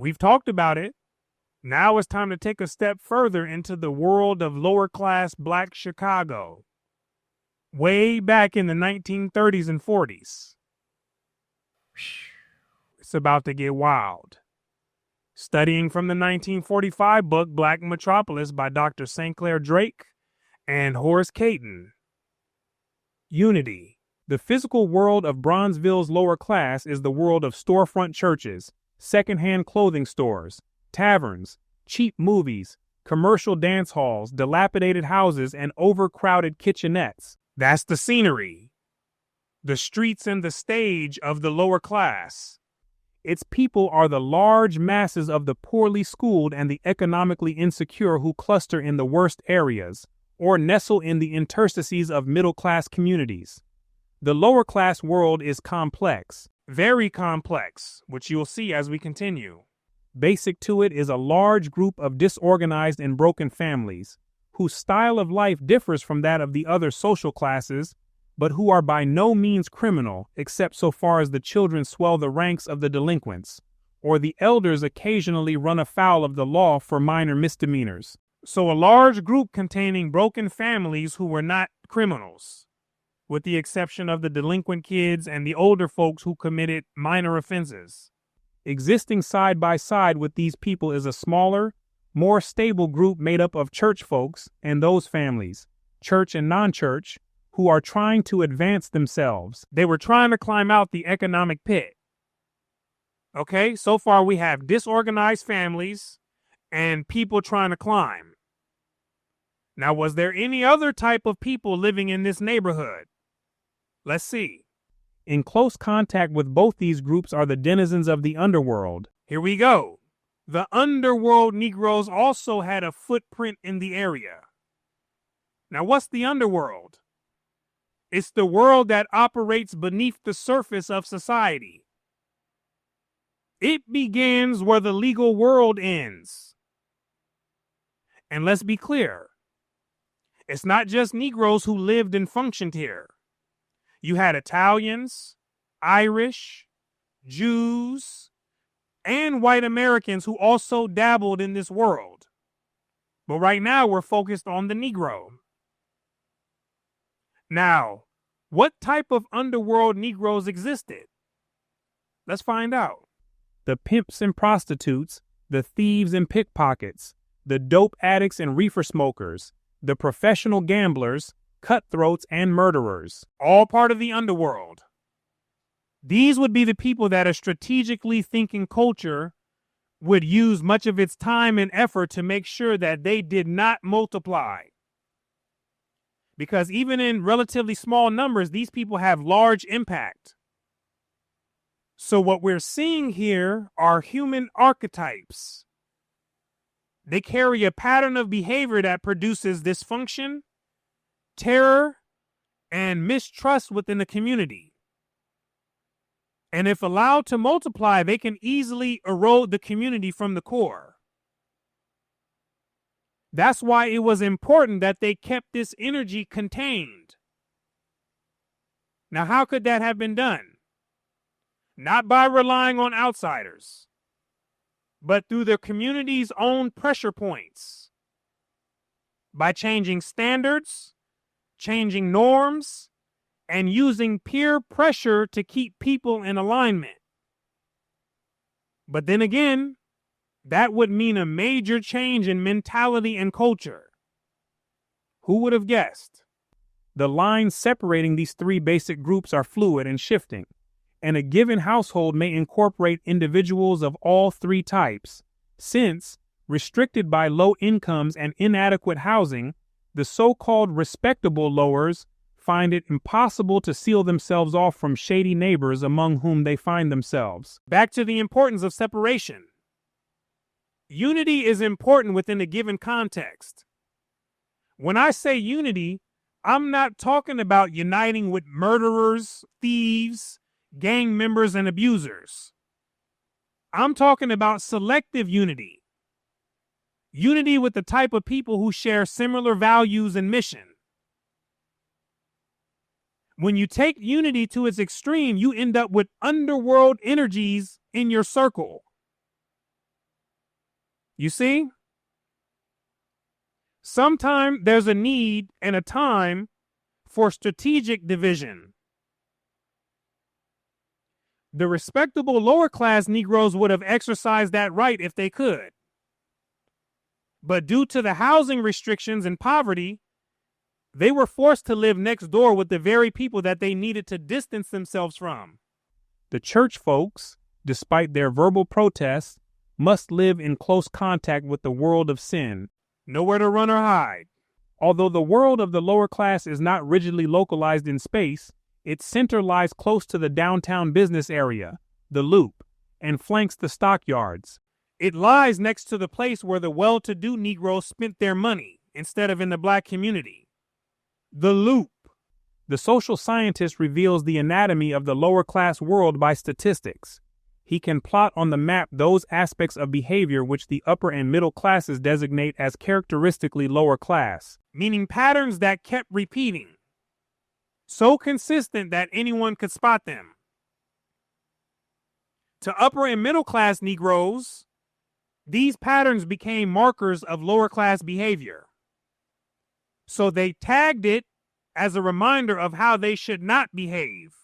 We've talked about it. Now it's time to take a step further into the world of lower class black Chicago, way back in the 1930s and 40s. It's about to get wild. Studying from the 1945 book Black Metropolis by Dr. St. Clair Drake and Horace Caton. Unity. The physical world of Bronzeville's lower class is the world of storefront churches, secondhand clothing stores, taverns, cheap movies, commercial dance halls, dilapidated houses, and overcrowded kitchenettes. That's the scenery, the streets and the stage of the lower class. Its people are the large masses of the poorly schooled and the economically insecure who cluster in the worst areas, or nestle in the interstices of middle-class communities. The lower-class world is complex, very complex, which you'll see as we continue. Basic to it is a large group of disorganized and broken families, whose style of life differs from that of the other social classes, but who are by no means criminal except so far as the children swell the ranks of the delinquents, or the elders occasionally run afoul of the law for minor misdemeanors. So a large group containing broken families who were not criminals, with the exception of the delinquent kids and the older folks who committed minor offenses. Existing side by side with these people is a smaller, more stable group made up of church folks and those families, church and non-church, who are trying to advance themselves. They were trying to climb out the economic pit. Okay, so far we have disorganized families and people trying to climb. Now, was there any other type of people living in this neighborhood? Let's see. In close contact with both these groups are the denizens of the underworld. Here we go. The underworld Negroes also had a footprint in the area. Now, what's the underworld? It's the world that operates beneath the surface of society. It begins where the legal world ends. And let's be clear, it's not just Negroes who lived and functioned here. You had Italians, Irish, Jews, and white Americans who also dabbled in this world. But right now we're focused on the Negro. Now, what type of underworld Negroes existed? Let's find out. The pimps and prostitutes, the thieves and pickpockets, the dope addicts and reefer smokers, the professional gamblers, cutthroats, and murderers, all part of the underworld. These would be the people that a strategically thinking culture would use much of its time and effort to make sure that they did not multiply. Because even in relatively small numbers, these people have large impact. So what we're seeing here are human archetypes. They carry a pattern of behavior that produces dysfunction, terror, and mistrust within the community. And if allowed to multiply, they can easily erode the community from the core. That's why it was important that they kept this energy contained. Now, how could that have been done? Not by relying on outsiders, but through the community's own pressure points. By changing standards, changing norms, and using peer pressure to keep people in alignment. But then again, that would mean a major change in mentality and culture. Who would have guessed? The lines separating these three basic groups are fluid and shifting, and a given household may incorporate individuals of all three types, since, restricted by low incomes and inadequate housing, the so-called respectable lowers find it impossible to seal themselves off from shady neighbors among whom they find themselves. Back to the importance of separation. Unity is important within a given context. When I say unity, I'm not talking about uniting with murderers, thieves, gang members, and abusers. I'm talking about selective unity. Unity with the type of people who share similar values and mission. When you take unity to its extreme, you end up with underworld energies in your circle. You see? Sometimes there's a need and a time for strategic division. The respectable lower class Negroes would have exercised that right if they could. But due to the housing restrictions and poverty, they were forced to live next door with the very people that they needed to distance themselves from. The church folks, despite their verbal protests, must live in close contact with the world of sin, nowhere to run or hide. Although the world of the lower class is not rigidly localized in space, its center lies close to the downtown business area, the Loop, and flanks the stockyards. It lies next to the place where the well-to-do Negroes spent their money instead of in the black community. The Loop. The social scientist reveals the anatomy of the lower class world by statistics. He can plot on the map those aspects of behavior which the upper and middle classes designate as characteristically lower class, meaning patterns that kept repeating, so consistent that anyone could spot them. To upper and middle class Negroes, these patterns became markers of lower class behavior. So they tagged it as a reminder of how they should not behave.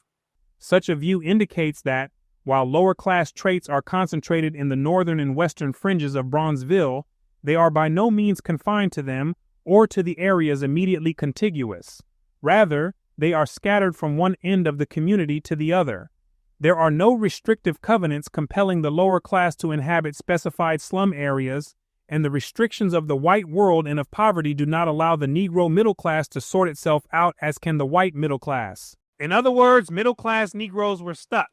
Such a view indicates that, while lower class traits are concentrated in the northern and western fringes of Bronzeville, they are by no means confined to them or to the areas immediately contiguous. Rather, they are scattered from one end of the community to the other. There are no restrictive covenants compelling the lower class to inhabit specified slum areas, and the restrictions of the white world and of poverty do not allow the Negro middle class to sort itself out as can the white middle class. In other words, middle class Negroes were stuck.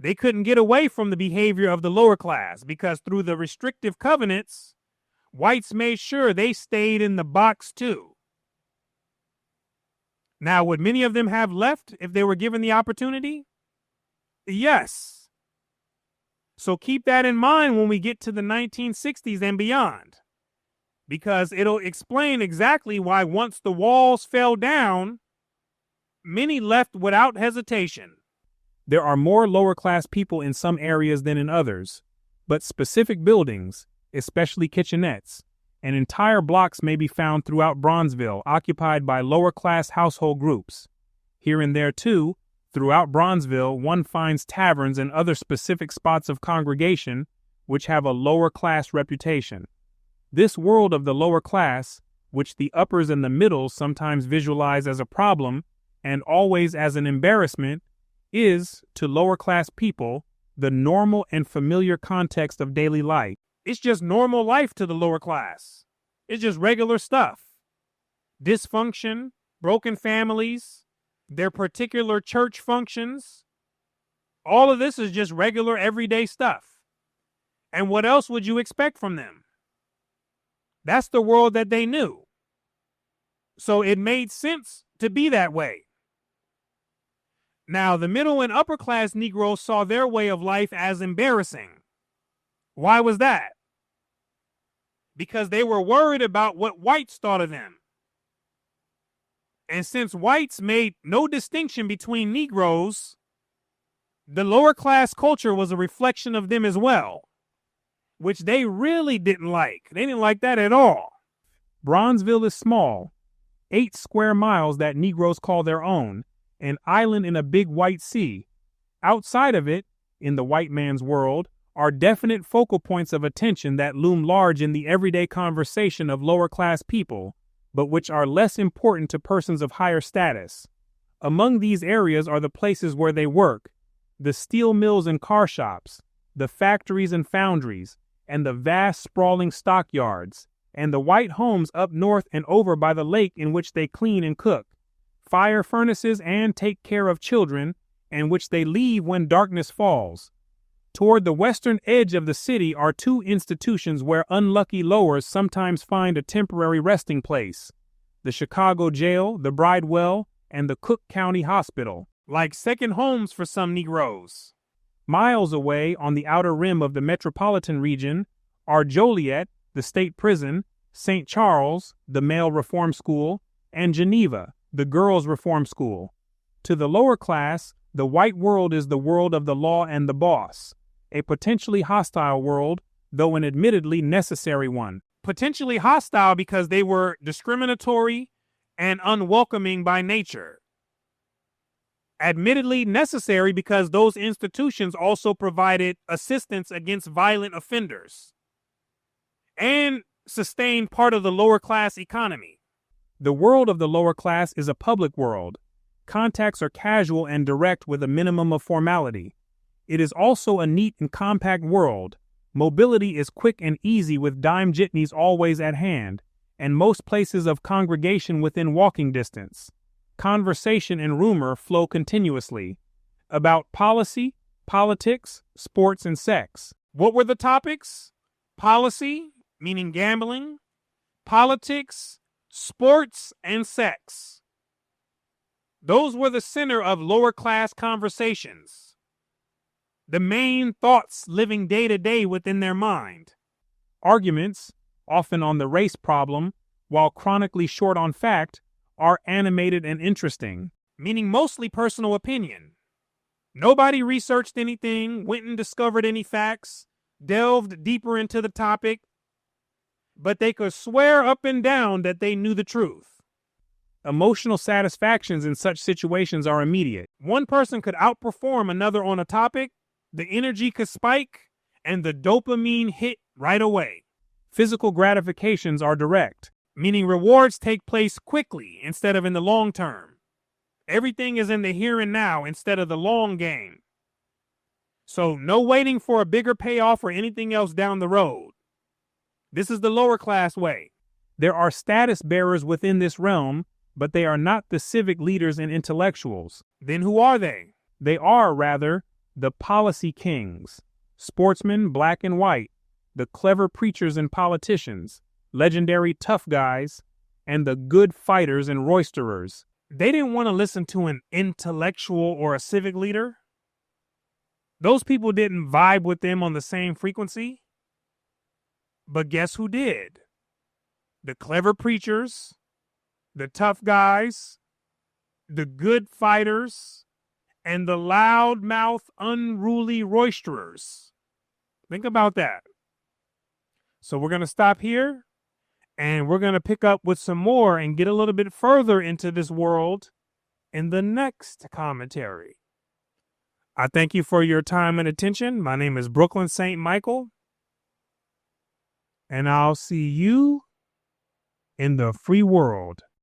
They couldn't get away from the behavior of the lower class because through the restrictive covenants, whites made sure they stayed in the box too. Now, would many of them have left if they were given the opportunity? Yes. So keep that in mind when we get to the 1960s and beyond, because it'll explain exactly why once the walls fell down, many left without hesitation. There are more lower class people in some areas than in others, but specific buildings, especially kitchenettes, and entire blocks may be found throughout Bronzeville occupied by lower class household groups. Here and there, too, throughout Bronzeville, one finds taverns and other specific spots of congregation which have a lower class reputation. This world of the lower class, which the uppers and the middles sometimes visualize as a problem and always as an embarrassment, is, to lower class people, the normal and familiar context of daily life. It's just normal life to the lower class. It's just regular stuff. Dysfunction, broken families, their particular church functions. All of this is just regular everyday stuff. And what else would you expect from them? That's the world that they knew. So it made sense to be that way. Now, the middle and upper class Negroes saw their way of life as embarrassing. Why was that? Because they were worried about what whites thought of them. And since whites made no distinction between Negroes, the lower class culture was a reflection of them as well, which they really didn't like. They didn't like that at all. Bronzeville is small, 8 square miles that Negroes call their own, an island in a big white sea. Outside of it, in the white man's world, are definite focal points of attention that loom large in the everyday conversation of lower class people, but which are less important to persons of higher status. Among these areas are the places where they work, the steel mills and car shops, the factories and foundries, and the vast sprawling stockyards, and the white homes up north and over by the lake in which they clean and cook, fire furnaces and take care of children, and which they leave when darkness falls. Toward the western edge of the city are 2 institutions where unlucky lowers sometimes find a temporary resting place: the Chicago Jail, the Bridewell, and the Cook County Hospital, like second homes for some Negroes. Miles away on the outer rim of the metropolitan region are Joliet, the state prison, St. Charles, the male reform school, and Geneva, the girls' reform school. To the lower class, the white world is the world of the law and the boss, a potentially hostile world, though an admittedly necessary one. Potentially hostile because they were discriminatory and unwelcoming by nature. Admittedly necessary because those institutions also provided assistance against violent offenders and sustained part of the lower class economy. The world of the lower class is a public world. Contacts are casual and direct with a minimum of formality. It is also a neat and compact world. Mobility is quick and easy with dime jitneys always at hand, and most places of congregation within walking distance. Conversation and rumor flow continuously about policy, politics, sports, and sex. What were the topics? Policy, meaning gambling, politics, sports, and sex. Those were the center of lower class conversations. The main thoughts living day to day within their mind. Arguments, often on the race problem, while chronically short on fact, are animated and interesting, meaning mostly personal opinion. Nobody researched anything, went and discovered any facts, delved deeper into the topic, but they could swear up and down that they knew the truth. Emotional satisfactions in such situations are immediate. One person could outperform another on a topic, the energy could spike, and the dopamine hit right away. Physical gratifications are direct, meaning rewards take place quickly instead of in the long term. Everything is in the here and now instead of the long game. So no waiting for a bigger payoff or anything else down the road. This is the lower class way. There are status bearers within this realm, but they are not the civic leaders and intellectuals. Then who are they? They are, rather, the policy kings, sportsmen black and white, the clever preachers and politicians, legendary tough guys, and the good fighters and roisterers. They didn't want to listen to an intellectual or a civic leader. Those people didn't vibe with them on the same frequency. But guess who did? The clever preachers, the tough guys, the good fighters, and the loudmouth, unruly roisterers. Think about that. So we're going to stop here, and we're going to pick up with some more and get a little bit further into this world in the next commentary. I thank you for your time and attention. My name is Brooklyn St. Michael, and I'll see you in the free world.